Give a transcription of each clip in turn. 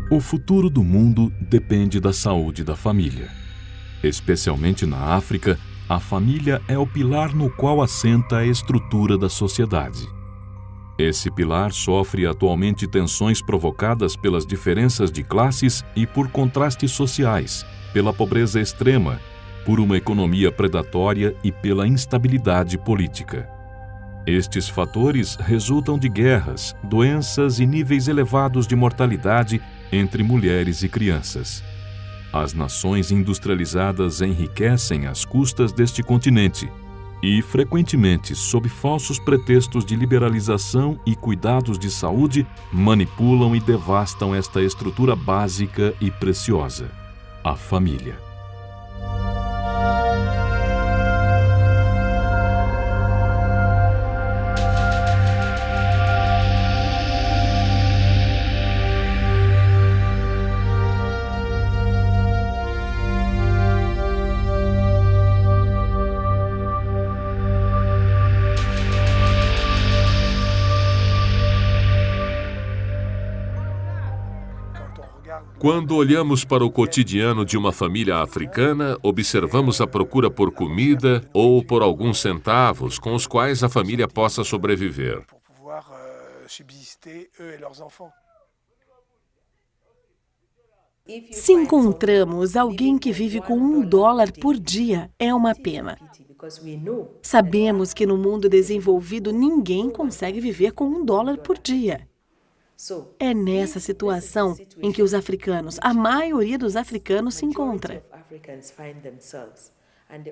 O futuro do mundo depende da saúde da família. Especialmente na África, a família é o pilar no qual assenta a estrutura da sociedade. Esse pilar sofre atualmente tensões provocadas pelas diferenças de classes e por contrastes sociais, pela pobreza extrema, por uma economia predatória e pela instabilidade política. Estes fatores resultam de guerras, doenças e níveis elevados de mortalidade entre mulheres e crianças. As nações industrializadas enriquecem às custas deste continente e, frequentemente, sob falsos pretextos de liberalização e cuidados de saúde, manipulam e devastam esta estrutura básica e preciosa, a família. Quando olhamos para o cotidiano de uma família africana, observamos a procura por comida ou por alguns centavos com os quais a família possa sobreviver. Se encontramos alguém que vive com $1 por dia, é uma pena. Sabemos que no mundo desenvolvido ninguém consegue viver com $1 por dia. É nessa situação em que os africanos, a maioria dos africanos, se encontra.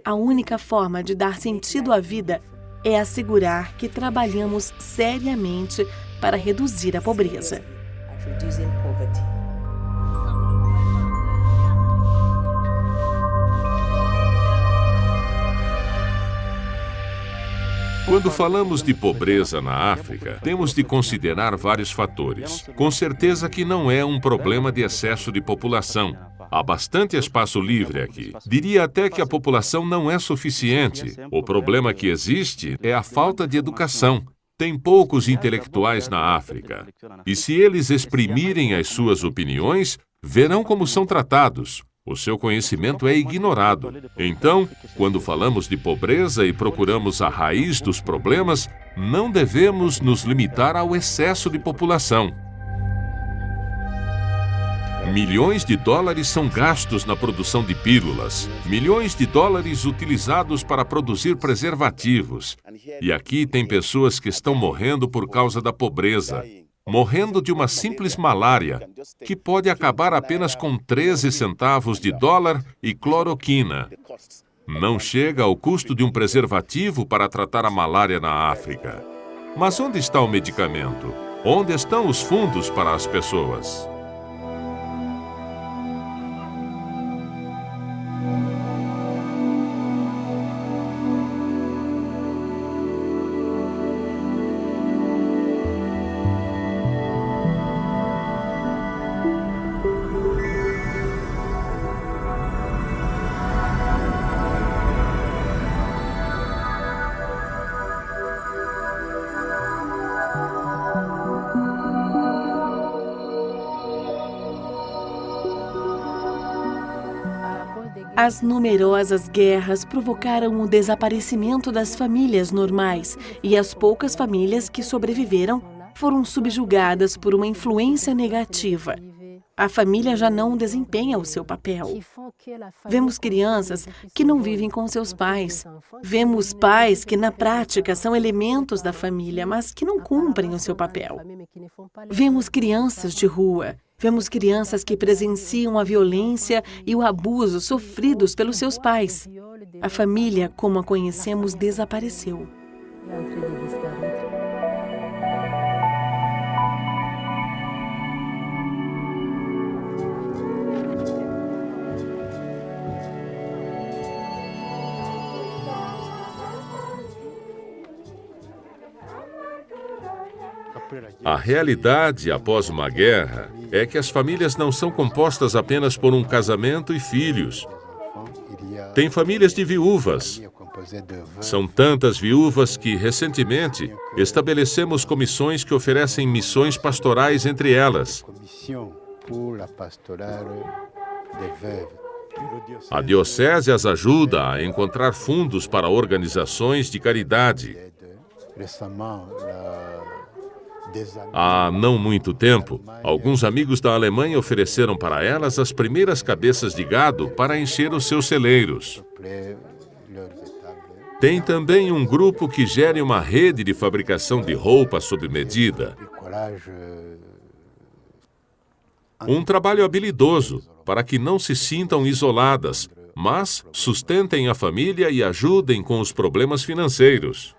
A única forma de dar sentido à vida é assegurar que trabalhamos seriamente para reduzir a pobreza. Quando falamos de pobreza na África, temos de considerar vários fatores. Com certeza que não é um problema de excesso de população. Há bastante espaço livre aqui. Diria até que a população não é suficiente. O problema que existe é a falta de educação. Tem poucos intelectuais na África. E se eles exprimirem as suas opiniões, verão como são tratados. O seu conhecimento é ignorado. Então, quando falamos de pobreza e procuramos a raiz dos problemas, não devemos nos limitar ao excesso de população. Milhões de dólares são gastos na produção de pílulas. Milhões de dólares utilizados para produzir preservativos. E aqui tem pessoas que estão morrendo por causa da pobreza. Morrendo de uma simples malária, que pode acabar apenas com 13 centavos de dólar e cloroquina. Não chega ao custo de um preservativo para tratar a malária na África. Mas onde está o medicamento? Onde estão os fundos para as pessoas? As numerosas guerras provocaram o desaparecimento das famílias normais e as poucas famílias que sobreviveram foram subjugadas por uma influência negativa. A família já não desempenha o seu papel. Vemos crianças que não vivem com seus pais. Vemos pais que, na prática, são elementos da família, mas que não cumprem o seu papel. Vemos crianças de rua. Vemos crianças que presenciam a violência e o abuso sofridos pelos seus pais. A família, como a conhecemos, desapareceu. A realidade após uma guerra é que as famílias não são compostas apenas por um casamento e filhos. Tem famílias de viúvas. São tantas viúvas que, recentemente, estabelecemos comissões que oferecem missões pastorais entre elas. A Diocese as ajuda a encontrar fundos para organizações de caridade. Há não muito tempo, alguns amigos da Alemanha ofereceram para elas as primeiras cabeças de gado para encher os seus celeiros. Tem também um grupo que gere uma rede de fabricação de roupa sob medida. Um trabalho habilidoso para que não se sintam isoladas, mas sustentem a família e ajudem com os problemas financeiros.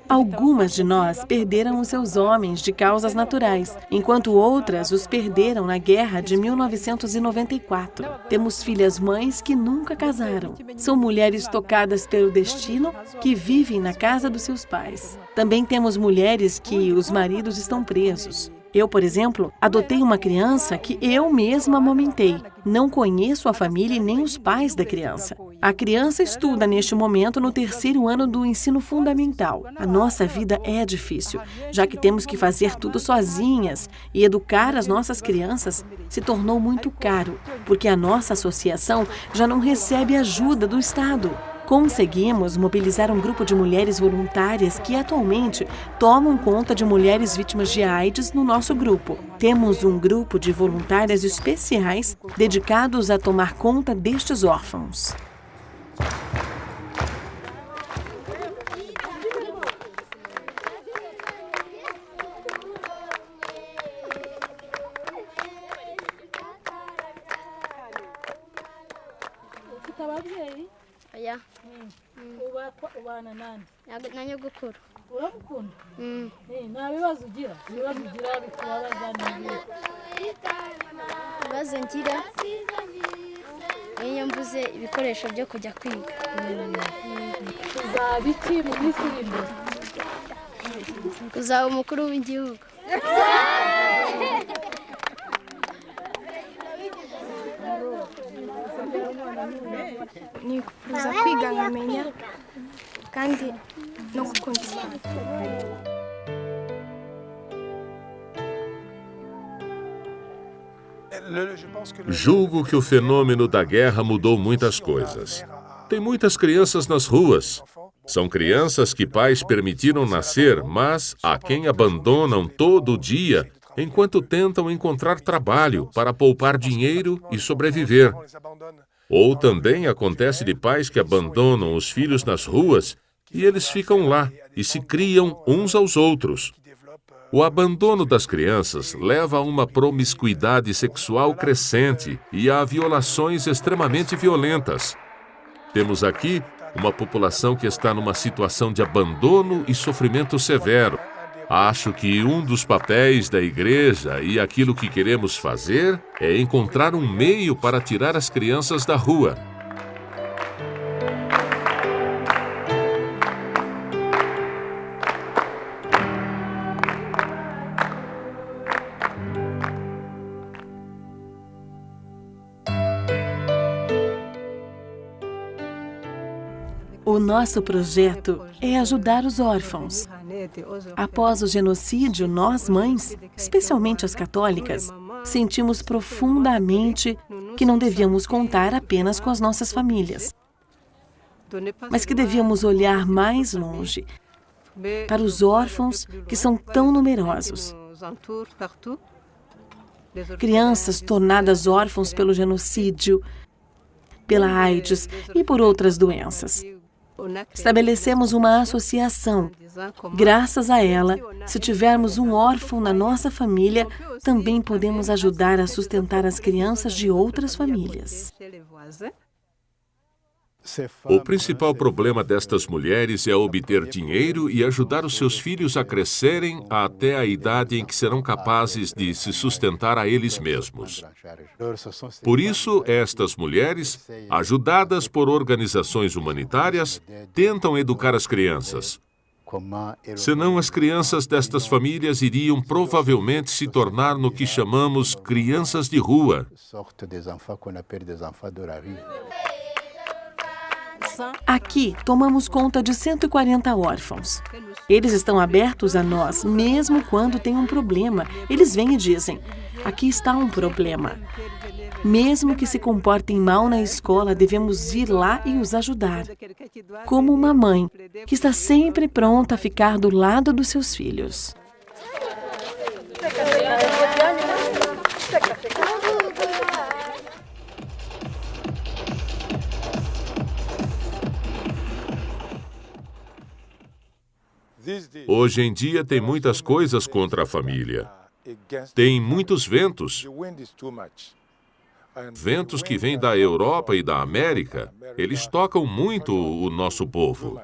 Algumas de nós perderam os seus homens de causas naturais, enquanto outras os perderam na guerra de 1994. Temos filhas-mães que nunca casaram. São mulheres tocadas pelo destino que vivem na casa dos seus pais. Também temos mulheres que os maridos estão presos. Eu, por exemplo, adotei uma criança que eu mesma amamentei. Não conheço a família e nem os pais da criança. A criança estuda neste momento no 3º ano do ensino fundamental. A nossa vida é difícil, já que temos que fazer tudo sozinhas e educar as nossas crianças se tornou muito caro, porque a nossa associação já não recebe ajuda do Estado. Conseguimos mobilizar um grupo de mulheres voluntárias que atualmente tomam conta de mulheres vítimas de AIDS no nosso grupo. Temos um grupo de voluntárias especiais dedicados a tomar conta destes órfãos. Oya. Na nyogokuru. Uramukunda? Nta bibazo ugira? Ibibazo ugira bikubabaza n'ibindi? Ibibazo ngira iyo mvuze ibikoresho byo kujya kwiga. Uzaba iki mu minsi iri imbere? Uzaba umukuru w'igihugu. Nifuza kwiga nkamenya kandi no gukunda Imana. Julgo que o fenômeno da guerra mudou muitas coisas. Tem muitas crianças nas ruas. São crianças que pais permitiram nascer, mas a quem abandonam todo dia enquanto tentam encontrar trabalho para poupar dinheiro e sobreviver. Ou também acontece de pais que abandonam os filhos nas ruas e eles ficam lá e se criam uns aos outros. O abandono das crianças leva a uma promiscuidade sexual crescente e a violações extremamente violentas. Temos aqui uma população que está numa situação de abandono e sofrimento severo. Acho que um dos papéis da igreja e aquilo que queremos fazer é encontrar um meio para tirar as crianças da rua. O nosso projeto é ajudar os órfãos. Após o genocídio, nós, mães, especialmente as católicas, sentimos profundamente que não devíamos contar apenas com as nossas famílias, mas que devíamos olhar mais longe, para os órfãos que são tão numerosos. Crianças tornadas órfãos pelo genocídio, pela AIDS e por outras doenças. Estabelecemos uma associação. Graças a ela, se tivermos um órfão na nossa família, também podemos ajudar a sustentar as crianças de outras famílias. O principal problema destas mulheres é obter dinheiro e ajudar os seus filhos a crescerem até a idade em que serão capazes de se sustentar a eles mesmos. Por isso, estas mulheres, ajudadas por organizações humanitárias, tentam educar as crianças. Senão, as crianças destas famílias iriam provavelmente se tornar no que chamamos crianças de rua. Aqui, tomamos conta de 140 órfãos. Eles estão abertos a nós, mesmo quando tem um problema. Eles vêm e dizem, aqui está um problema. Mesmo que se comportem mal na escola, devemos ir lá e os ajudar. Como uma mãe, que está sempre pronta a ficar do lado dos seus filhos. Hoje em dia tem muitas coisas contra a família. Tem muitos ventos. Ventos que vêm da Europa e da América. Eles tocam muito o nosso povo.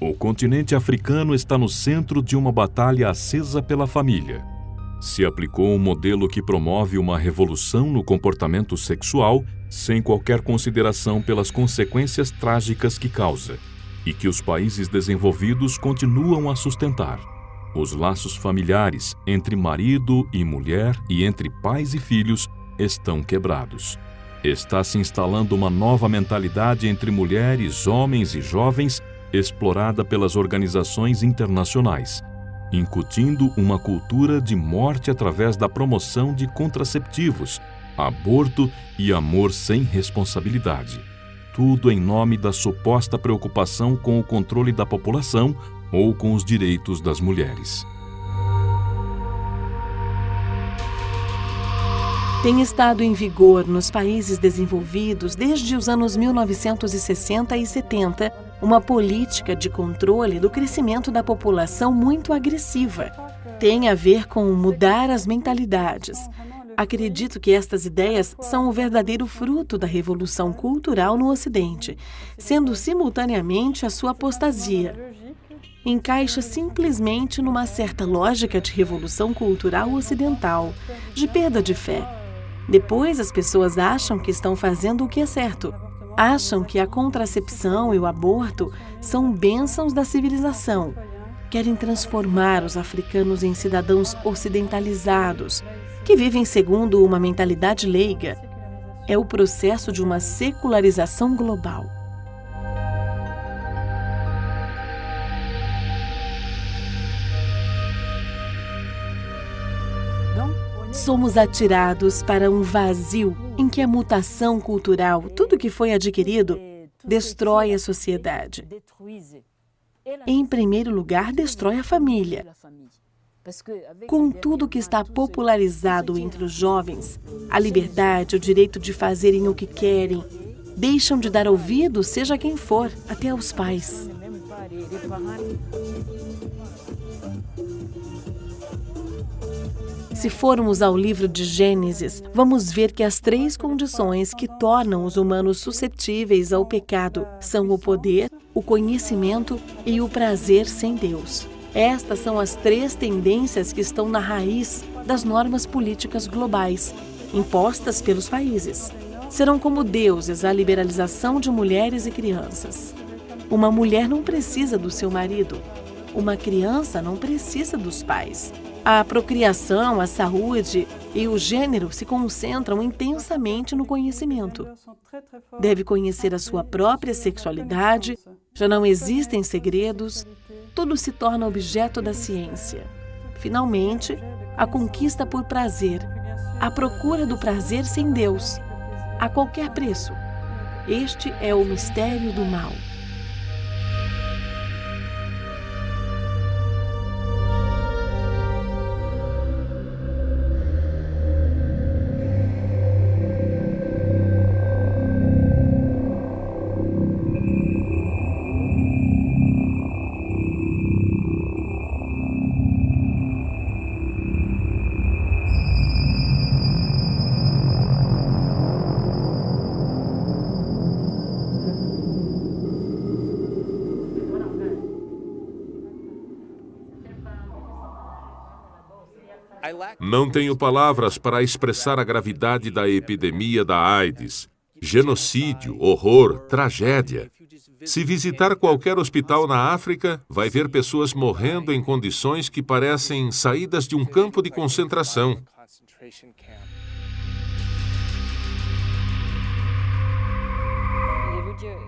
O continente africano está no centro de uma batalha acesa pela família. Se aplicou um modelo que promove uma revolução no comportamento sexual, sem qualquer consideração pelas consequências trágicas que causa, e que os países desenvolvidos continuam a sustentar. Os laços familiares entre marido e mulher e entre pais e filhos estão quebrados. Está se instalando uma nova mentalidade entre mulheres, homens e jovens, explorada pelas organizações internacionais, incutindo uma cultura de morte através da promoção de contraceptivos, aborto e amor sem responsabilidade. Tudo em nome da suposta preocupação com o controle da população ou com os direitos das mulheres. Tem estado em vigor nos países desenvolvidos desde os anos 1960 e 70 uma política de controle do crescimento da população muito agressiva. Tem a ver com mudar as mentalidades. Acredito que estas ideias são o verdadeiro fruto da revolução cultural no Ocidente, sendo simultaneamente a sua apostasia. Encaixa simplesmente numa certa lógica de revolução cultural ocidental, de perda de fé. Depois as pessoas acham que estão fazendo o que é certo. Acham que a contracepção e o aborto são bênçãos da civilização. Querem transformar os africanos em cidadãos ocidentalizados, que vivem segundo uma mentalidade leiga. É o processo de uma secularização global. Somos atirados para um vazio em que a mutação cultural, tudo que foi adquirido, destrói a sociedade. Em primeiro lugar, destrói a família. Com tudo que está popularizado entre os jovens, a liberdade, o direito de fazerem o que querem, deixam de dar ouvido, seja quem for, até aos pais. Se formos ao livro de Gênesis, vamos ver que as 3 condições que tornam os humanos suscetíveis ao pecado são o poder, o conhecimento e o prazer sem Deus. Estas são as 3 tendências que estão na raiz das normas políticas globais, impostas pelos países. Serão como deuses a liberalização de mulheres e crianças. Uma mulher não precisa do seu marido. Uma criança não precisa dos pais. A procriação, a saúde e o gênero se concentram intensamente no conhecimento. Deve conhecer a sua própria sexualidade, já não existem segredos, tudo se torna objeto da ciência. Finalmente, a conquista por prazer, a procura do prazer sem Deus, a qualquer preço. Este é o mistério do mal. Não tenho palavras para expressar a gravidade da epidemia da AIDS. Genocídio, horror, tragédia. Se visitar qualquer hospital na África, vai ver pessoas morrendo em condições que parecem saídas de um campo de concentração.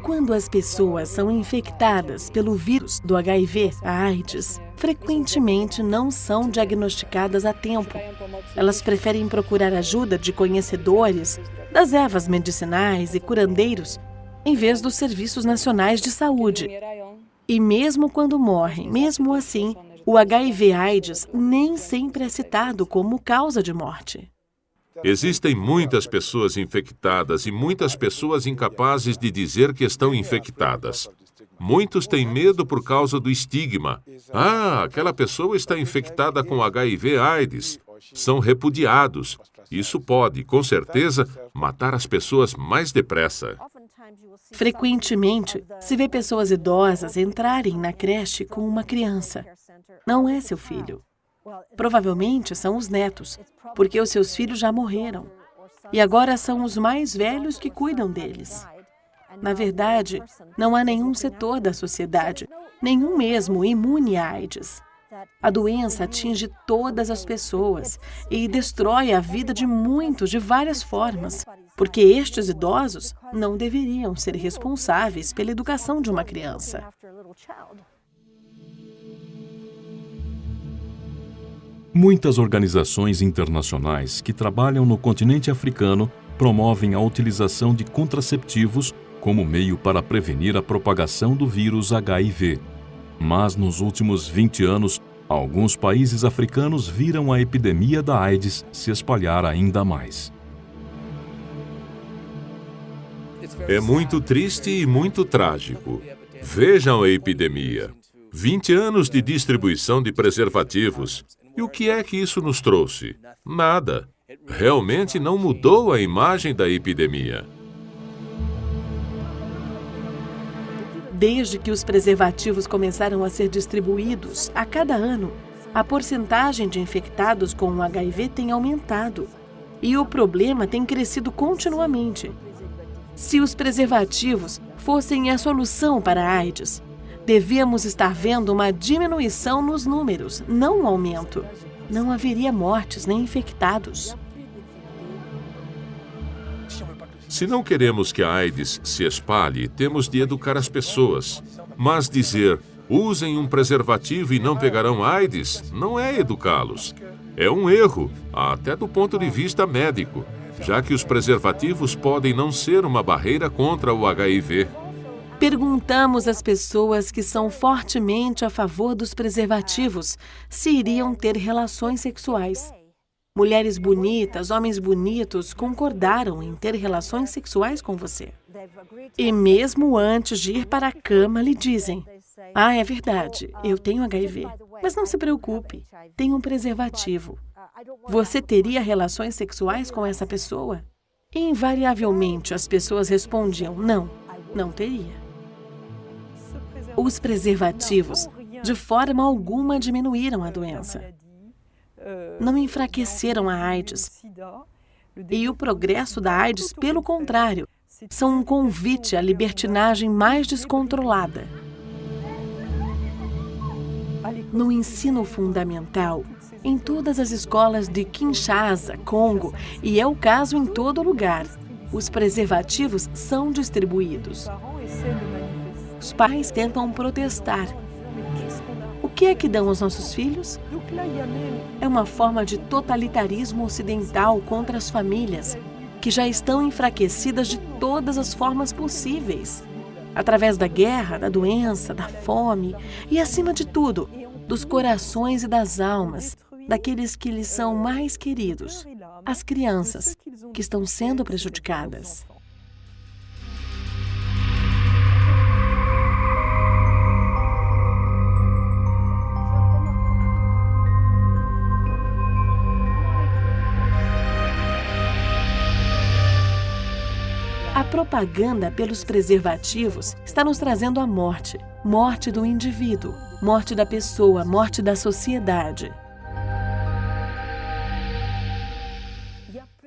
Quando as pessoas são infectadas pelo vírus do HIV, a AIDS, frequentemente não são diagnosticadas a tempo. Elas preferem procurar ajuda de conhecedores das ervas medicinais e curandeiros, em vez dos serviços nacionais de saúde. E mesmo quando morrem, mesmo assim, o HIV/AIDS nem sempre é citado como causa de morte. Existem muitas pessoas infectadas e muitas pessoas incapazes de dizer que estão infectadas. Muitos têm medo por causa do estigma. Ah, aquela pessoa está infectada com HIV/AIDS. São repudiados. Isso pode, com certeza, matar as pessoas mais depressa. Frequentemente, se vê pessoas idosas entrarem na creche com uma criança. Não é seu filho. Provavelmente são os netos, porque os seus filhos já morreram. E agora são os mais velhos que cuidam deles. Na verdade, não há nenhum setor da sociedade, nenhum mesmo imune à AIDS. A doença atinge todas as pessoas e destrói a vida de muitos de várias formas, porque estes idosos não deveriam ser responsáveis pela educação de uma criança. Muitas organizações internacionais que trabalham no continente africano promovem a utilização de contraceptivos como meio para prevenir a propagação do vírus HIV. Mas nos últimos 20 anos, alguns países africanos viram a epidemia da AIDS se espalhar ainda mais. É muito triste e muito trágico. Vejam a epidemia. 20 anos de distribuição de preservativos. E o que é que isso nos trouxe? Nada. Realmente não mudou a imagem da epidemia. Desde que os preservativos começaram a ser distribuídos, a cada ano, a porcentagem de infectados com o HIV tem aumentado. E o problema tem crescido continuamente. Se os preservativos fossem a solução para a AIDS, devíamos estar vendo uma diminuição nos números, não um aumento. Não haveria mortes nem infectados. Se não queremos que a AIDS se espalhe, temos de educar as pessoas. Mas dizer, usem um preservativo e não pegarão AIDS, não é educá-los. É um erro, até do ponto de vista médico, já que os preservativos podem não ser uma barreira contra o HIV. Perguntamos às pessoas que são fortemente a favor dos preservativos se iriam ter relações sexuais. Mulheres bonitas, homens bonitos concordaram em ter relações sexuais com você. E mesmo antes de ir para a cama, lhe dizem: "Ah, é verdade, eu tenho HIV, mas não se preocupe, tem um preservativo. Você teria relações sexuais com essa pessoa?" E invariavelmente as pessoas respondiam: "Não, não teria." Os preservativos, de forma alguma, diminuíram a doença. Não enfraqueceram a AIDS. E o progresso da AIDS, pelo contrário, são um convite à libertinagem mais descontrolada. No ensino fundamental, em todas as escolas de Kinshasa, Congo, e é o caso em todo lugar, os preservativos são distribuídos. Os pais tentam protestar. O que é que dão aos nossos filhos? É uma forma de totalitarismo ocidental contra as famílias, que já estão enfraquecidas de todas as formas possíveis. Através da guerra, da doença, da fome e, acima de tudo, dos corações e das almas daqueles que lhes são mais queridos, as crianças, que estão sendo prejudicadas. A propaganda pelos preservativos está nos trazendo a morte. Morte do indivíduo, morte da pessoa, morte da sociedade.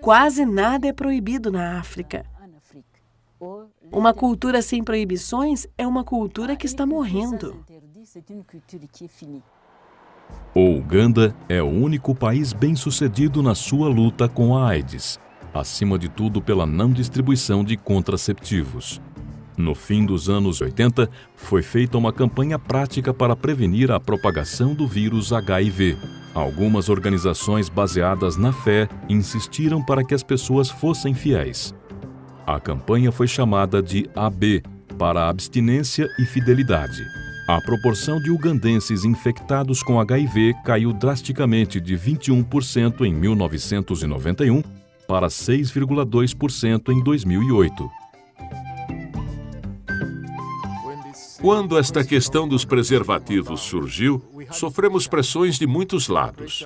Quase nada é proibido na África. Uma cultura sem proibições é uma cultura que está morrendo. O Uganda é o único país bem-sucedido na sua luta com a AIDS, acima de tudo pela não distribuição de contraceptivos. No fim dos anos 80, foi feita uma campanha prática para prevenir a propagação do vírus HIV. Algumas organizações baseadas na fé insistiram para que as pessoas fossem fiéis. A campanha foi chamada de AB, para abstinência e fidelidade. A proporção de ugandenses infectados com HIV caiu drasticamente de 21% em 1991 para 6,2% em 2008. Quando esta questão dos preservativos surgiu, sofremos pressões de muitos lados.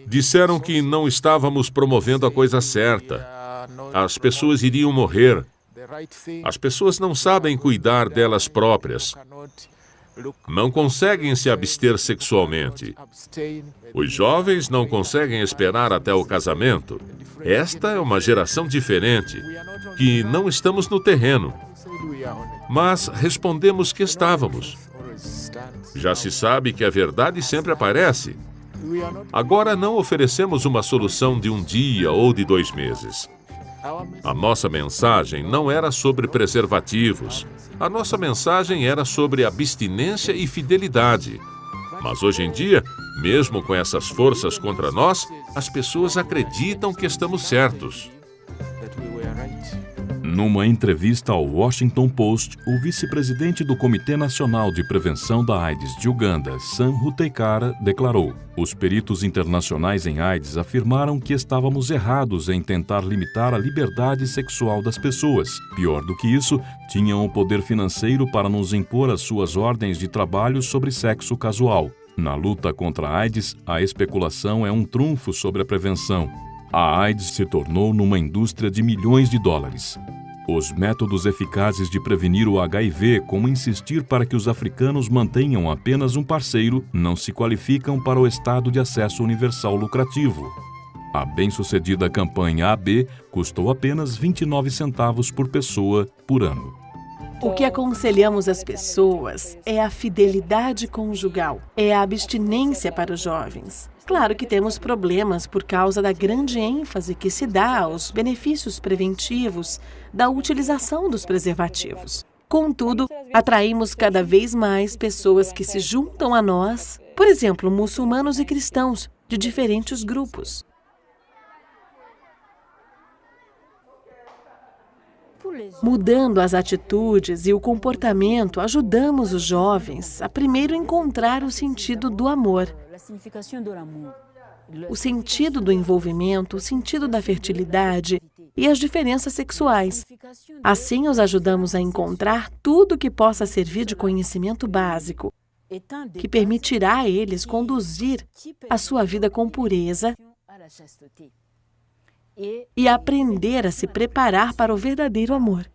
Disseram que não estávamos promovendo a coisa certa. As pessoas iriam morrer. As pessoas não sabem cuidar delas próprias. Não conseguem se abster sexualmente. Os jovens não conseguem esperar até o casamento. Esta é uma geração diferente, que não estamos no terreno. Mas respondemos que estávamos. Já se sabe que a verdade sempre aparece. Agora não oferecemos uma solução de um dia ou de 2 meses. A nossa mensagem não era sobre preservativos. A nossa mensagem era sobre abstinência e fidelidade. Mas hoje em dia, mesmo com essas forças contra nós, as pessoas acreditam que estamos certos. Numa entrevista ao Washington Post, o vice-presidente do Comitê Nacional de Prevenção da AIDS de Uganda, Sam Ruteikara, declarou: "Os peritos internacionais em AIDS afirmaram que estávamos errados em tentar limitar a liberdade sexual das pessoas. Pior do que isso, tinham o poder financeiro para nos impor as suas ordens de trabalho sobre sexo casual. Na luta contra a AIDS, a especulação é um trunfo sobre a prevenção. A AIDS se tornou numa indústria de milhões de dólares. Os métodos eficazes de prevenir o HIV, como insistir para que os africanos mantenham apenas um parceiro, não se qualificam para o estado de acesso universal lucrativo. A bem-sucedida campanha AB custou apenas 29 centavos por pessoa por ano." O que aconselhamos às pessoas é a fidelidade conjugal, é a abstinência para os jovens. Claro que temos problemas por causa da grande ênfase que se dá aos benefícios preventivos da utilização dos preservativos. Contudo, atraímos cada vez mais pessoas que se juntam a nós, por exemplo, muçulmanos e cristãos de diferentes grupos. Mudando as atitudes e o comportamento, ajudamos os jovens a primeiro encontrar o sentido do amor, o sentido do envolvimento, o sentido da fertilidade e as diferenças sexuais. Assim, os ajudamos a encontrar tudo que possa servir de conhecimento básico, que permitirá a eles conduzir a sua vida com pureza e aprender a se preparar para o verdadeiro amor.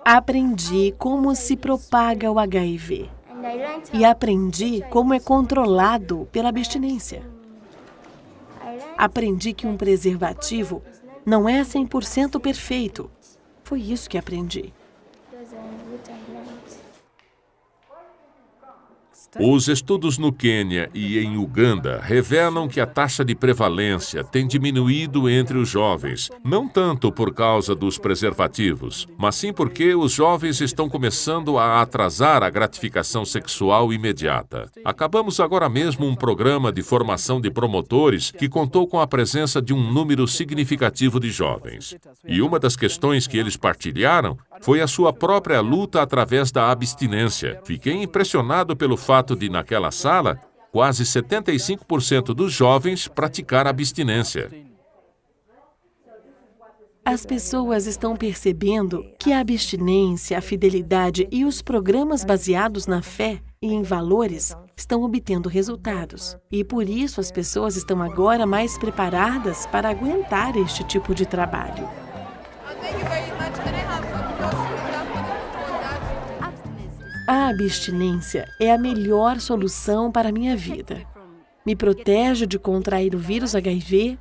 Aprendi como se propaga o HIV e aprendi como é controlado pela abstinência. Aprendi que um preservativo não é 100% perfeito. Foi isso que aprendi. Os estudos no Quênia e em Uganda revelam que a taxa de prevalência tem diminuído entre os jovens, não tanto por causa dos preservativos, mas sim porque os jovens estão começando a atrasar a gratificação sexual imediata. Acabamos agora mesmo um programa de formação de promotores que contou com a presença de um número significativo de jovens. E uma das questões que eles partilharam foi a sua própria luta através da abstinência. Fiquei impressionado pelo fato de, naquela sala, quase 75% dos jovens praticar abstinência. As pessoas estão percebendo que a abstinência, a fidelidade e os programas baseados na fé e em valores estão obtendo resultados. E por isso as pessoas estão agora mais preparadas para aguentar este tipo de trabalho. A abstinência é a melhor solução para a minha vida. Me protege de contrair o vírus HIV,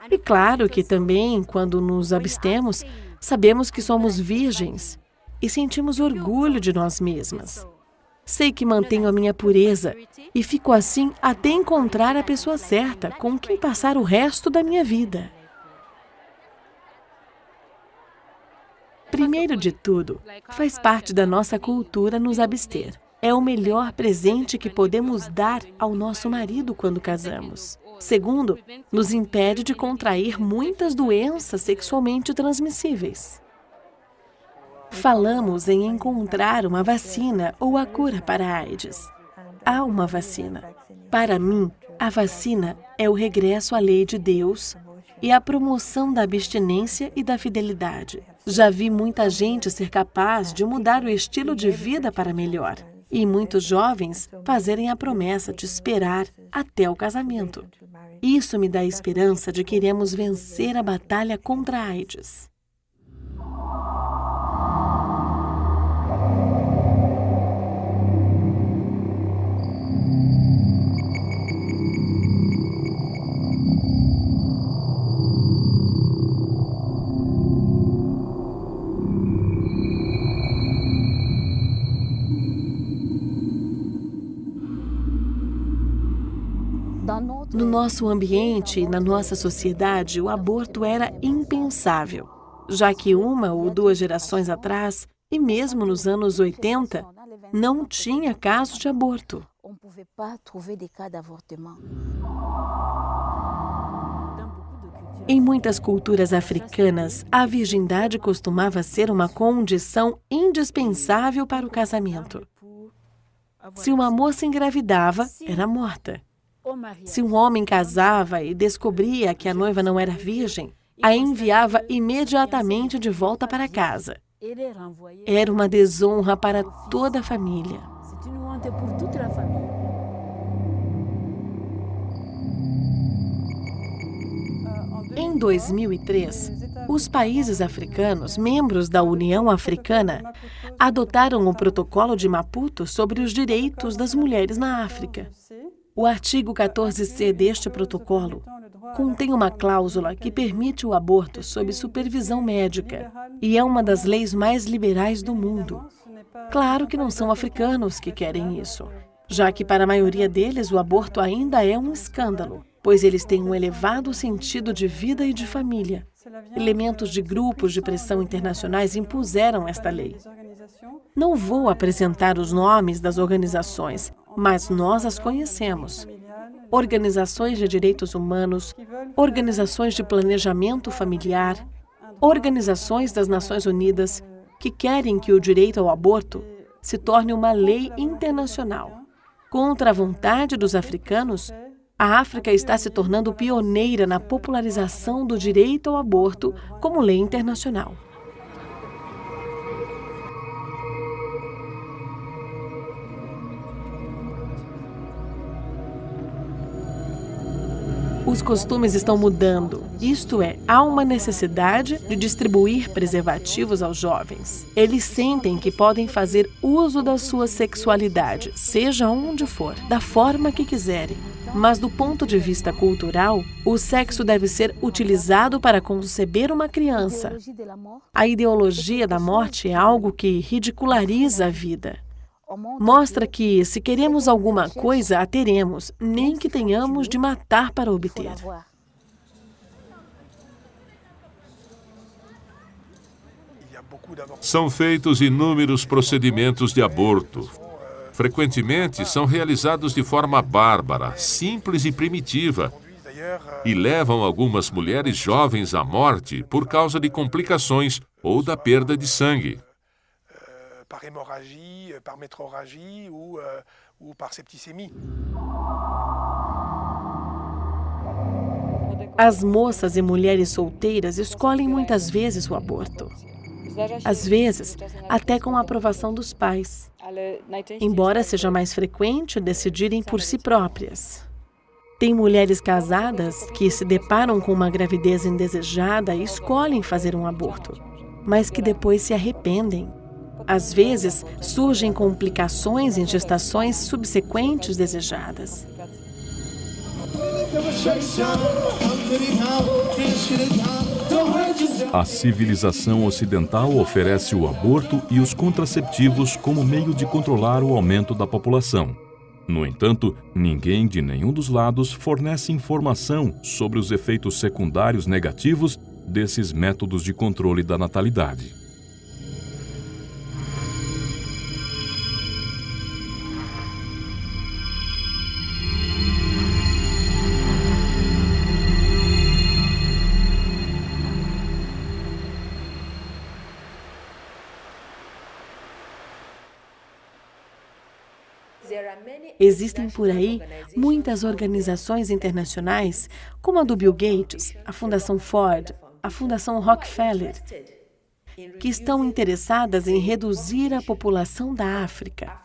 E claro que também, quando nos abstemos, sabemos que somos virgens e sentimos orgulho de nós mesmas. Sei que mantenho a minha pureza e fico assim até encontrar a pessoa certa com quem passar o resto da minha vida. Primeiro de tudo, faz parte da nossa cultura nos abster. É o melhor presente que podemos dar ao nosso marido quando casamos. Segundo, nos impede de contrair muitas doenças sexualmente transmissíveis. Falamos em encontrar uma vacina ou a cura para a AIDS. Há uma vacina. Para mim, a vacina é o regresso à lei de Deus e a promoção da abstinência e da fidelidade. Já vi muita gente ser capaz de mudar o estilo de vida para melhor. E muitos jovens fazerem a promessa de esperar até o casamento. Isso me dá a esperança de que iremos vencer a batalha contra a AIDS. No nosso ambiente e na nossa sociedade, o aborto era impensável, já que uma ou duas gerações atrás, e mesmo nos anos 80, não tinha caso de aborto. Em muitas culturas africanas, a virgindade costumava ser uma condição indispensável para o casamento. Se uma moça engravidava, era morta. Se um homem casava e descobria que a noiva não era virgem, a enviava imediatamente de volta para casa. Era uma desonra para toda a família. Em 2003, os países africanos, membros da União Africana, adotaram o Protocolo de Maputo sobre os direitos das mulheres na África. O artigo 14C deste protocolo contém uma cláusula que permite o aborto sob supervisão médica e é uma das leis mais liberais do mundo. Claro que não são africanos que querem isso, já que para a maioria deles o aborto ainda é um escândalo, pois eles têm um elevado sentido de vida e de família. Elementos de grupos de pressão internacionais impuseram esta lei. Não vou apresentar os nomes das organizações, mas nós as conhecemos. Organizações de direitos humanos, organizações de planejamento familiar, organizações das Nações Unidas, que querem que o direito ao aborto se torne uma lei internacional. Contra a vontade dos africanos, a África está se tornando pioneira na popularização do direito ao aborto como lei internacional. Os costumes estão mudando, isto é, há uma necessidade de distribuir preservativos aos jovens. Eles sentem que podem fazer uso da sua sexualidade, seja onde for, da forma que quiserem. Mas do ponto de vista cultural, o sexo deve ser utilizado para conceber uma criança. A ideologia da morte é algo que ridiculariza a vida. Mostra que, se queremos alguma coisa, a teremos, nem que tenhamos de matar para obter. São feitos inúmeros procedimentos de aborto. Frequentemente, são realizados de forma bárbara, simples e primitiva, e levam algumas mulheres jovens à morte por causa de complicações ou da perda de sangue. Par hémorragie, par métrorragie ou par septicémie. As moças e mulheres solteiras escolhem muitas vezes o aborto. Às vezes, até com a aprovação dos pais. Embora seja mais frequente decidirem por si próprias. Tem mulheres casadas que se deparam com uma gravidez indesejada e escolhem fazer um aborto, mas que depois se arrependem. Às vezes, surgem complicações em gestações subsequentes desejadas. A civilização ocidental oferece o aborto e os contraceptivos como meio de controlar o aumento da população. No entanto, ninguém de nenhum dos lados fornece informação sobre os efeitos secundários negativos desses métodos de controle da natalidade. Existem por aí muitas organizações internacionais, como a do Bill Gates, a Fundação Ford, a Fundação Rockefeller, que estão interessadas em reduzir a população da África,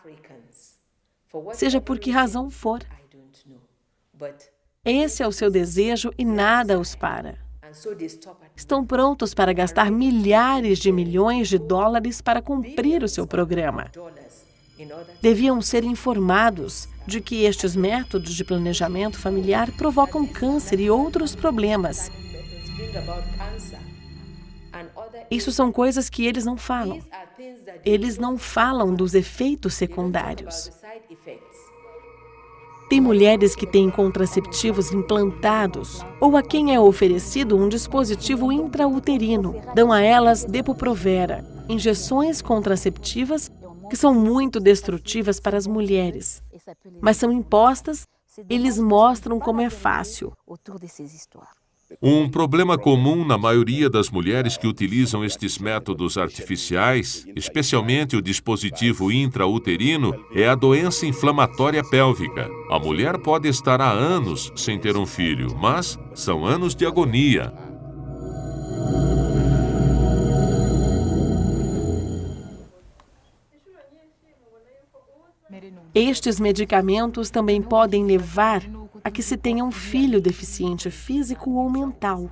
seja por que razão for. Esse é o seu desejo e nada os para. Estão prontos para gastar milhares de milhões de dólares para cumprir o seu programa. Deviam ser informados de que estes métodos de planejamento familiar provocam câncer e outros problemas. Isso são coisas que eles não falam. Eles não falam dos efeitos secundários. Tem mulheres que têm contraceptivos implantados ou a quem é oferecido um dispositivo intrauterino. Dão a elas Depo-Provera, injeções contraceptivas que são muito destrutivas para as mulheres, mas são impostas e lhes mostram como é fácil. Um problema comum na maioria das mulheres que utilizam estes métodos artificiais, especialmente o dispositivo intrauterino, é a doença inflamatória pélvica. A mulher pode estar há anos sem ter um filho, mas são anos de agonia. Estes medicamentos também podem levar a que se tenha um filho deficiente físico ou mental.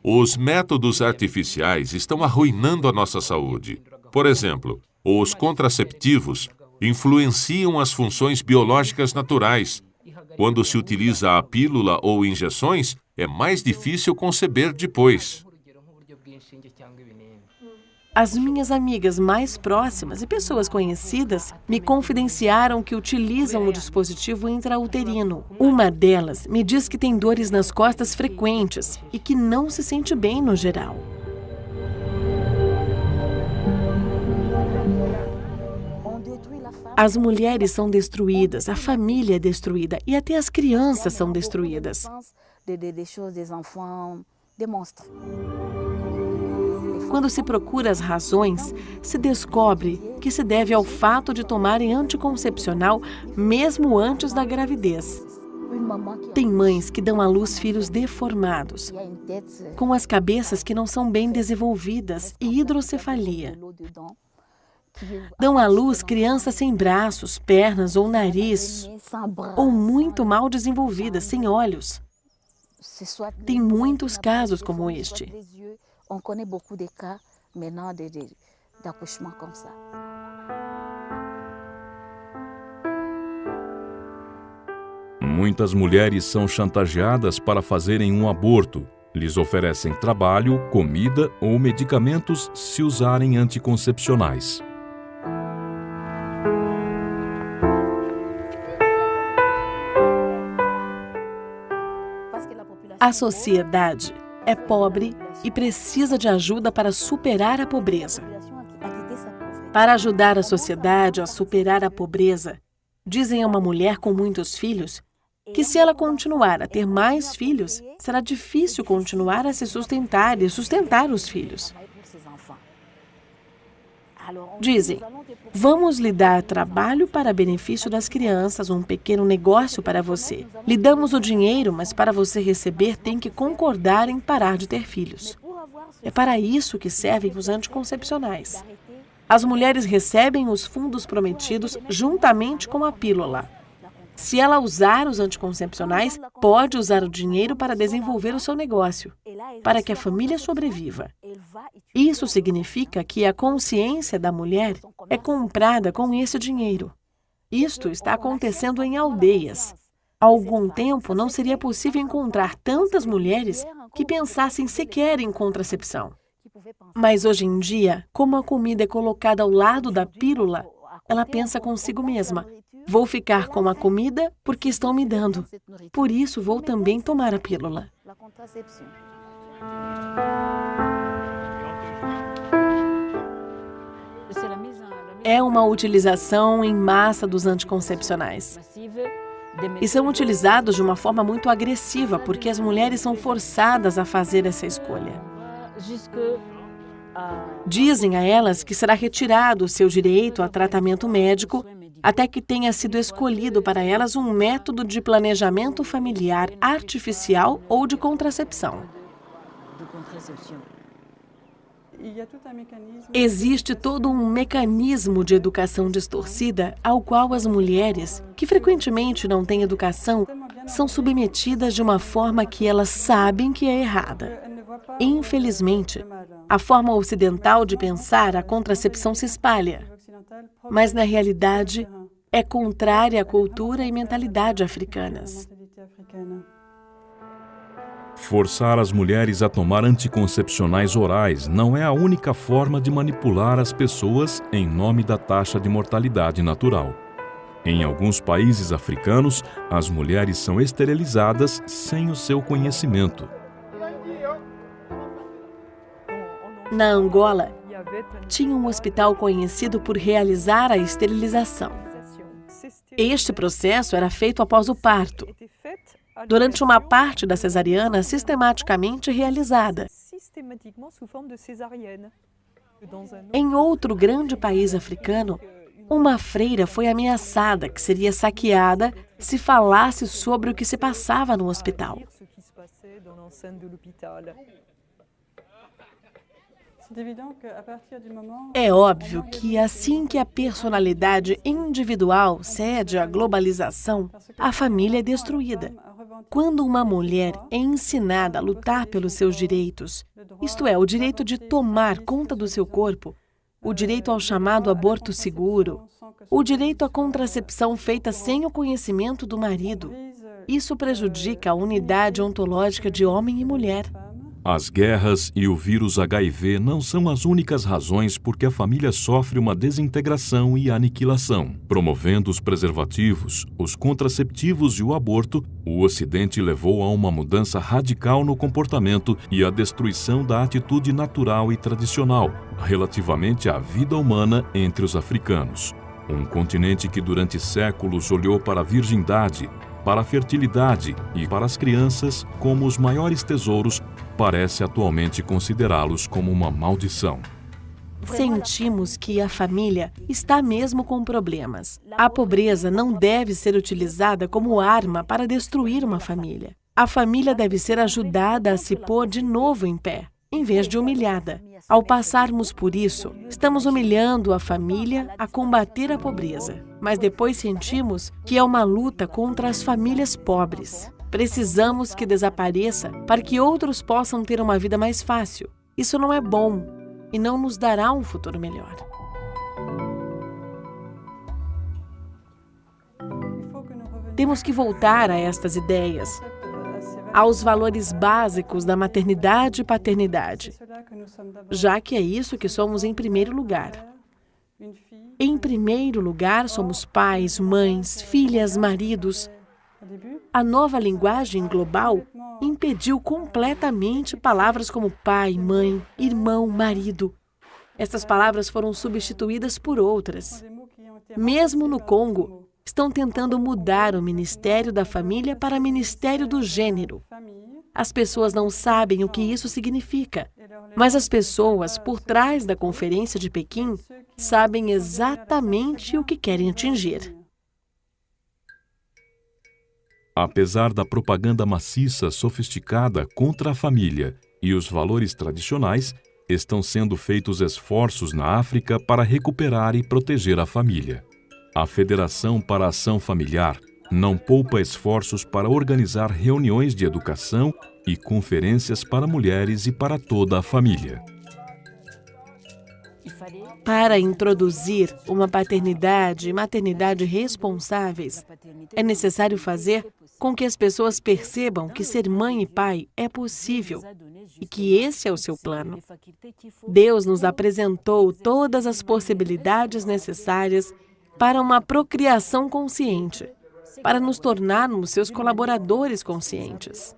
Os métodos artificiais estão arruinando a nossa saúde. Por exemplo, os contraceptivos influenciam as funções biológicas naturais. Quando se utiliza a pílula ou injeções, é mais difícil conceber depois. As minhas amigas mais próximas e pessoas conhecidas me confidenciaram que utilizam o dispositivo intrauterino. Uma delas me diz que tem dores nas costas frequentes e que não se sente bem no geral. As mulheres são destruídas, a família é destruída e até as crianças são destruídas. Quando se procura as razões, se descobre que se deve ao fato de tomarem anticoncepcional mesmo antes da gravidez. Tem mães que dão à luz filhos deformados, com as cabeças que não são bem desenvolvidas e hidrocefalia. Dão à luz crianças sem braços, pernas ou nariz, ou muito mal desenvolvidas, sem olhos. Tem muitos casos como este. On connaît beaucoup de cas maintenant d'accouchement comme ça. Muitas mulheres são chantageadas para fazerem um aborto. Lhes oferecem trabalho, comida ou medicamentos se usarem anticoncepcionais. A sociedade é pobre e precisa de ajuda para superar a pobreza. Para ajudar a sociedade a superar a pobreza, dizem a uma mulher com muitos filhos que se ela continuar a ter mais filhos, será difícil continuar a se sustentar e sustentar os filhos. Dizem, vamos lhe dar trabalho para benefício das crianças, um pequeno negócio para você. Lhe damos o dinheiro, mas para você receber tem que concordar em parar de ter filhos. É para isso que servem os anticoncepcionais. As mulheres recebem os fundos prometidos juntamente com a pílula. Se ela usar os anticoncepcionais, pode usar o dinheiro para desenvolver o seu negócio, para que a família sobreviva. Isso significa que a consciência da mulher é comprada com esse dinheiro. Isto está acontecendo em aldeias. Há algum tempo não seria possível encontrar tantas mulheres que pensassem sequer em contracepção. Mas hoje em dia, como a comida é colocada ao lado da pílula, ela pensa consigo mesma: vou ficar com a comida porque estão me dando. Por isso vou também tomar a pílula. É uma utilização em massa dos anticoncepcionais. E são utilizados de uma forma muito agressiva, porque as mulheres são forçadas a fazer essa escolha. Dizem a elas que será retirado o seu direito a tratamento médico até que tenha sido escolhido para elas um método de planejamento familiar artificial ou de contracepção. Existe todo um mecanismo de educação distorcida ao qual as mulheres, que frequentemente não têm educação, são submetidas de uma forma que elas sabem que é errada. Infelizmente, a forma ocidental de pensar a contracepção se espalha, mas na realidade é contrária à cultura e mentalidade africanas. Forçar as mulheres a tomar anticoncepcionais orais não é a única forma de manipular as pessoas em nome da taxa de mortalidade natural. Em alguns países africanos, as mulheres são esterilizadas sem o seu conhecimento. Na Angola, tinha um hospital conhecido por realizar a esterilização. Este processo era feito após o parto, durante uma parte da cesariana sistematicamente realizada. Em outro grande país africano, uma freira foi ameaçada que seria saqueada se falasse sobre o que se passava no hospital. É óbvio que assim que a personalidade individual cede à globalização, a família é destruída. Quando uma mulher é ensinada a lutar pelos seus direitos, isto é, o direito de tomar conta do seu corpo, o direito ao chamado aborto seguro, o direito à contracepção feita sem o conhecimento do marido, isso prejudica a unidade ontológica de homem e mulher. As guerras e o vírus HIV não são as únicas razões por que a família sofre uma desintegração e aniquilação. Promovendo os preservativos, os contraceptivos e o aborto, o Ocidente levou a uma mudança radical no comportamento e à destruição da atitude natural e tradicional relativamente à vida humana entre os africanos. Um continente que durante séculos olhou para a virgindade, para a fertilidade e para as crianças como os maiores tesouros, parece atualmente considerá-los como uma maldição. Sentimos que a família está mesmo com problemas. A pobreza não deve ser utilizada como arma para destruir uma família. A família deve ser ajudada a se pôr de novo em pé, em vez de humilhada. Ao passarmos por isso, estamos humilhando a família a combater a pobreza. Mas depois sentimos que é uma luta contra as famílias pobres. Precisamos que desapareça para que outros possam ter uma vida mais fácil. Isso não é bom e não nos dará um futuro melhor. Temos que voltar a estas ideias, aos valores básicos da maternidade e paternidade, já que é isso que somos em primeiro lugar. Em primeiro lugar, somos pais, mães, filhas, maridos. A nova linguagem global impediu completamente palavras como pai, mãe, irmão, marido. Essas palavras foram substituídas por outras. Mesmo no Congo, estão tentando mudar o Ministério da Família para Ministério do Gênero. As pessoas não sabem o que isso significa, mas as pessoas por trás da Conferência de Pequim sabem exatamente o que querem atingir. Apesar da propaganda maciça sofisticada contra a família e os valores tradicionais, estão sendo feitos esforços na África para recuperar e proteger a família. A Federação para a Ação Familiar não poupa esforços para organizar reuniões de educação e conferências para mulheres e para toda a família. Para introduzir uma paternidade e maternidade responsáveis, é necessário fazer com que as pessoas percebam que ser mãe e pai é possível e que esse é o seu plano. Deus nos apresentou todas as possibilidades necessárias para uma procriação consciente, para nos tornarmos seus colaboradores conscientes.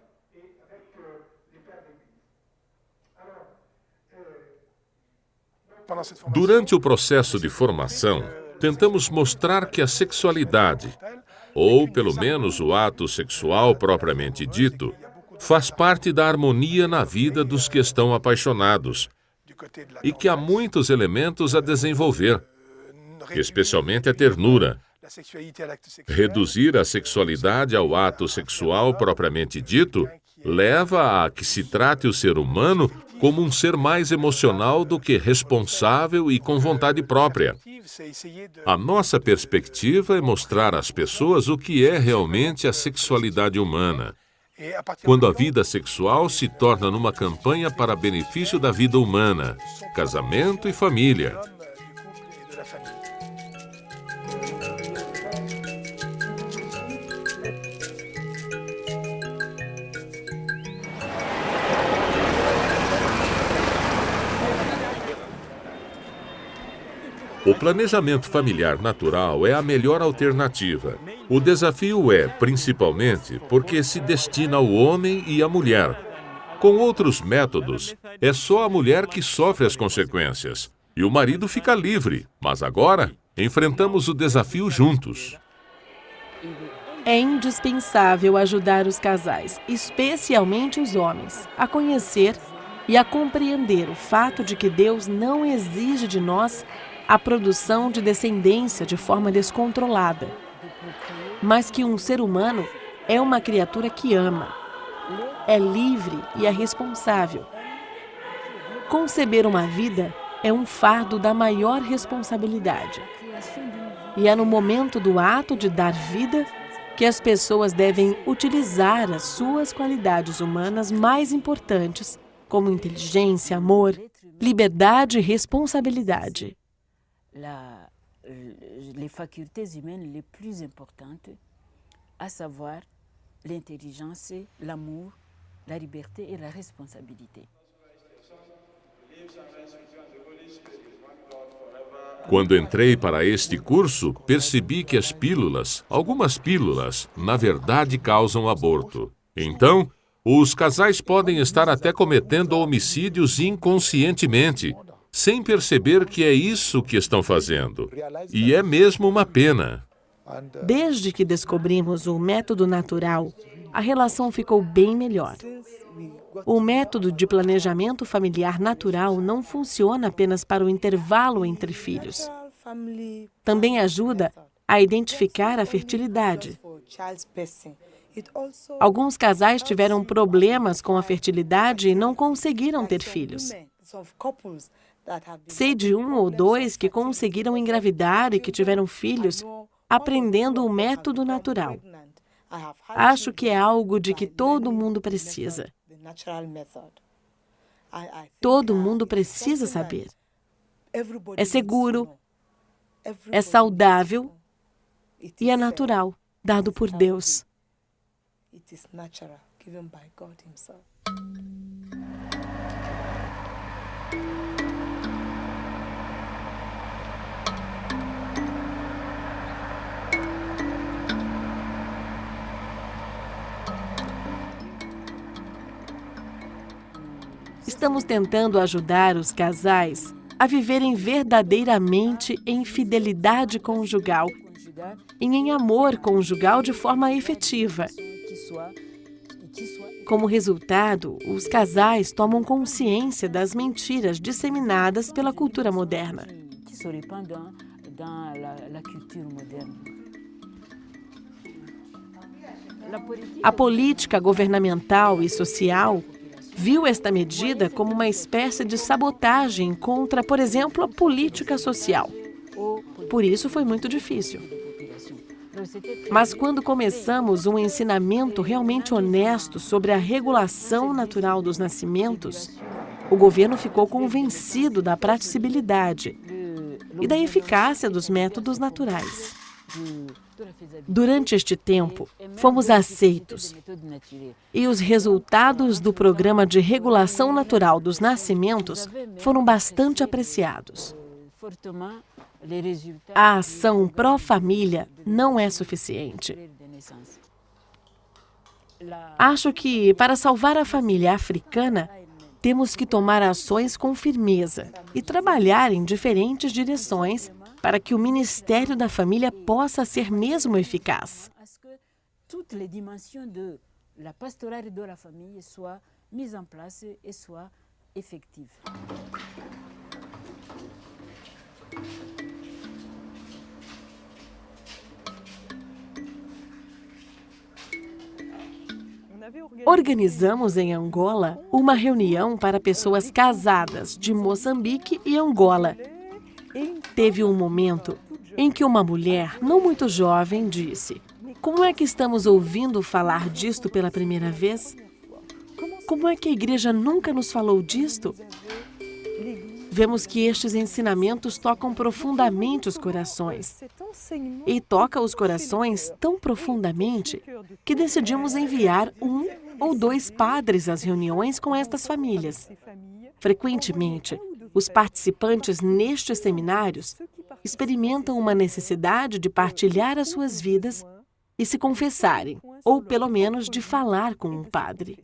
Durante o processo de formação, tentamos mostrar que a sexualidade, ou pelo menos o ato sexual propriamente dito, faz parte da harmonia na vida dos que estão apaixonados e que há muitos elementos a desenvolver, especialmente a ternura. Reduzir a sexualidade ao ato sexual propriamente dito leva a que se trate o ser humano como um ser mais emocional do que responsável e com vontade própria. A nossa perspectiva é mostrar às pessoas o que é realmente a sexualidade humana, quando a vida sexual se torna numa campanha para benefício da vida humana, casamento e família. O planejamento familiar natural é a melhor alternativa. O desafio é, principalmente, porque se destina ao homem e à mulher. Com outros métodos, é só a mulher que sofre as consequências e o marido fica livre. Mas agora, enfrentamos o desafio juntos. É indispensável ajudar os casais, especialmente os homens, a conhecer e a compreender o fato de que Deus não exige de nós a produção de descendência de forma descontrolada, mas que um ser humano é uma criatura que ama, é livre e é responsável. Conceber uma vida é um fardo da maior responsabilidade. E é no momento do ato de dar vida que as pessoas devem utilizar as suas qualidades humanas mais importantes, como inteligência, amor, liberdade e responsabilidade. Les facultés humaines les plus importantes, à savoir l'intelligence, l'amour, la liberté et la responsabilité. Quando entrei para este curso, percebi que as pílulas, algumas pílulas, na verdade causam aborto. Então, os casais podem estar até cometendo homicídios inconscientemente, sem perceber que é isso que estão fazendo. E é mesmo uma pena. Desde que descobrimos o método natural, a relação ficou bem melhor. O método de planejamento familiar natural não funciona apenas para o intervalo entre filhos. Também ajuda a identificar a fertilidade. Alguns casais tiveram problemas com a fertilidade e não conseguiram ter filhos. Sei de um ou dois que conseguiram engravidar e que tiveram filhos aprendendo o método natural. Acho que é algo de que todo mundo precisa. Todo mundo precisa saber. É seguro, é saudável e é natural, dado por Deus. Estamos tentando ajudar os casais a viverem verdadeiramente em fidelidade conjugal e em amor conjugal de forma efetiva. Como resultado, os casais tomam consciência das mentiras disseminadas pela cultura moderna. A política governamental e social viu esta medida como uma espécie de sabotagem contra, por exemplo, a política social. Por isso foi muito difícil. Mas quando começamos um ensinamento realmente honesto sobre a regulação natural dos nascimentos, o governo ficou convencido da praticabilidade e da eficácia dos métodos naturais. Durante este tempo, fomos aceitos e os resultados do Programa de Regulação Natural dos Nascimentos foram bastante apreciados. A ação pró-família não é suficiente. Acho que, para salvar a família africana, temos que tomar ações com firmeza e trabalhar em diferentes direções para que o Ministério da Família possa ser mesmo eficaz. Toutes les dimensions de la pastorale de la famille soient mises en place et soient effectives. Organizamos em Angola uma reunião para pessoas casadas de Moçambique e Angola. Teve um momento em que uma mulher, não muito jovem, disse: "Como é que estamos ouvindo falar disto pela primeira vez? Como é que a igreja nunca nos falou disto?" Vemos que estes ensinamentos tocam profundamente os corações. E toca os corações tão profundamente que decidimos enviar 1 ou 2 padres às reuniões com estas famílias. Frequentemente, os participantes nestes seminários experimentam uma necessidade de partilhar as suas vidas e se confessarem, ou pelo menos de falar com um padre.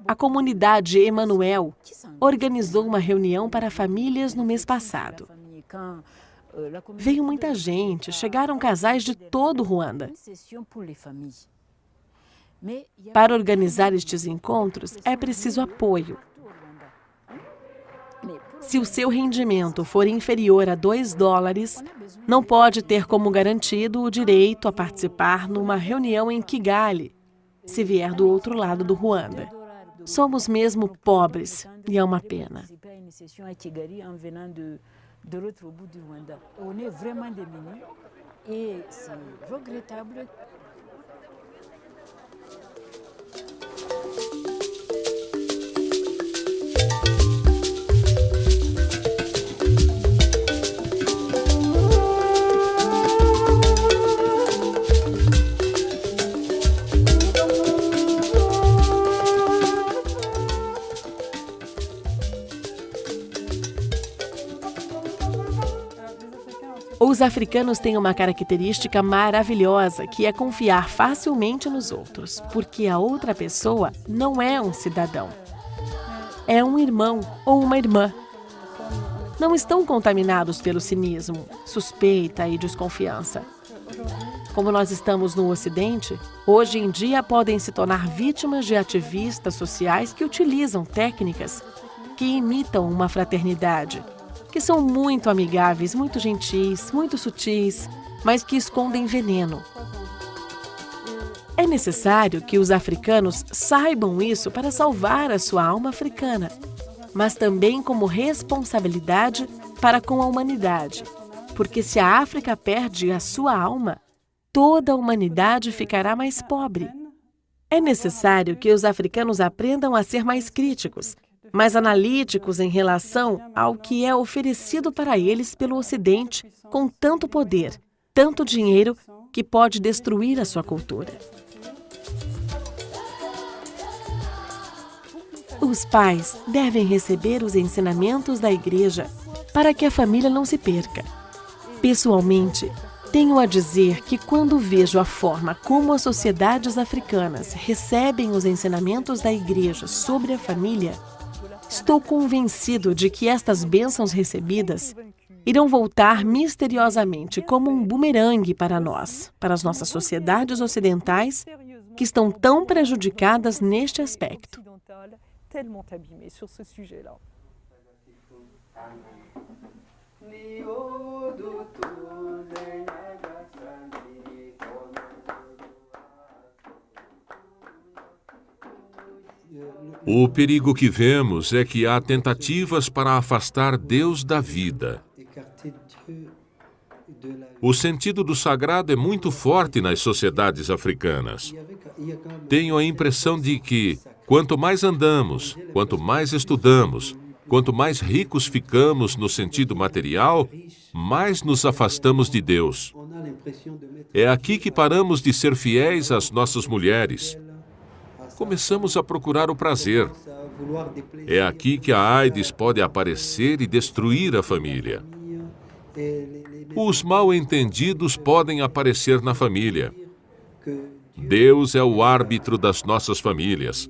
A comunidade Emanuel organizou uma reunião para famílias no mês passado. Veio muita gente, chegaram casais de todo o Ruanda. Para organizar estes encontros, é preciso apoio. Se o seu rendimento for inferior a $2, não pode ter como garantido o direito a participar numa reunião em Kigali, se vier do outro lado do Ruanda. Somos mesmo pobres e é uma pena. De l'autre bout du Rwanda. On est vraiment démunis et c'est regrettable. Os africanos têm uma característica maravilhosa, que é confiar facilmente nos outros, porque a outra pessoa não é um cidadão. É um irmão ou uma irmã. Não estão contaminados pelo cinismo, suspeita e desconfiança. Como nós estamos no Ocidente, hoje em dia podem se tornar vítimas de ativistas sociais que utilizam técnicas que imitam uma fraternidade, que são muito amigáveis, muito gentis, muito sutis, mas que escondem veneno. É necessário que os africanos saibam isso para salvar a sua alma africana, mas também como responsabilidade para com a humanidade, porque se a África perde a sua alma, toda a humanidade ficará mais pobre. É necessário que os africanos aprendam a ser mais críticos, mais analíticos em relação ao que é oferecido para eles pelo Ocidente, com tanto poder, tanto dinheiro, que pode destruir a sua cultura. Os pais devem receber os ensinamentos da igreja para que a família não se perca. Pessoalmente, tenho a dizer que quando vejo a forma como as sociedades africanas recebem os ensinamentos da igreja sobre a família, estou convencido de que estas bênçãos recebidas irão voltar misteriosamente como um bumerangue para nós, para as nossas sociedades ocidentais, que estão tão prejudicadas neste aspecto. O perigo que vemos é que há tentativas para afastar Deus da vida. O sentido do sagrado é muito forte nas sociedades africanas. Tenho a impressão de que, quanto mais andamos, quanto mais estudamos, quanto mais ricos ficamos no sentido material, mais nos afastamos de Deus. É aqui que paramos de ser fiéis às nossas mulheres. Começamos a procurar o prazer. É aqui que a AIDS pode aparecer e destruir a família. Os mal-entendidos podem aparecer na família. Deus é o árbitro das nossas famílias.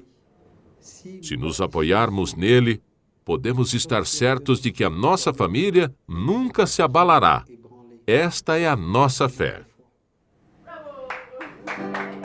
Se nos apoiarmos nele, podemos estar certos de que a nossa família nunca se abalará. Esta é a nossa fé. Bravo.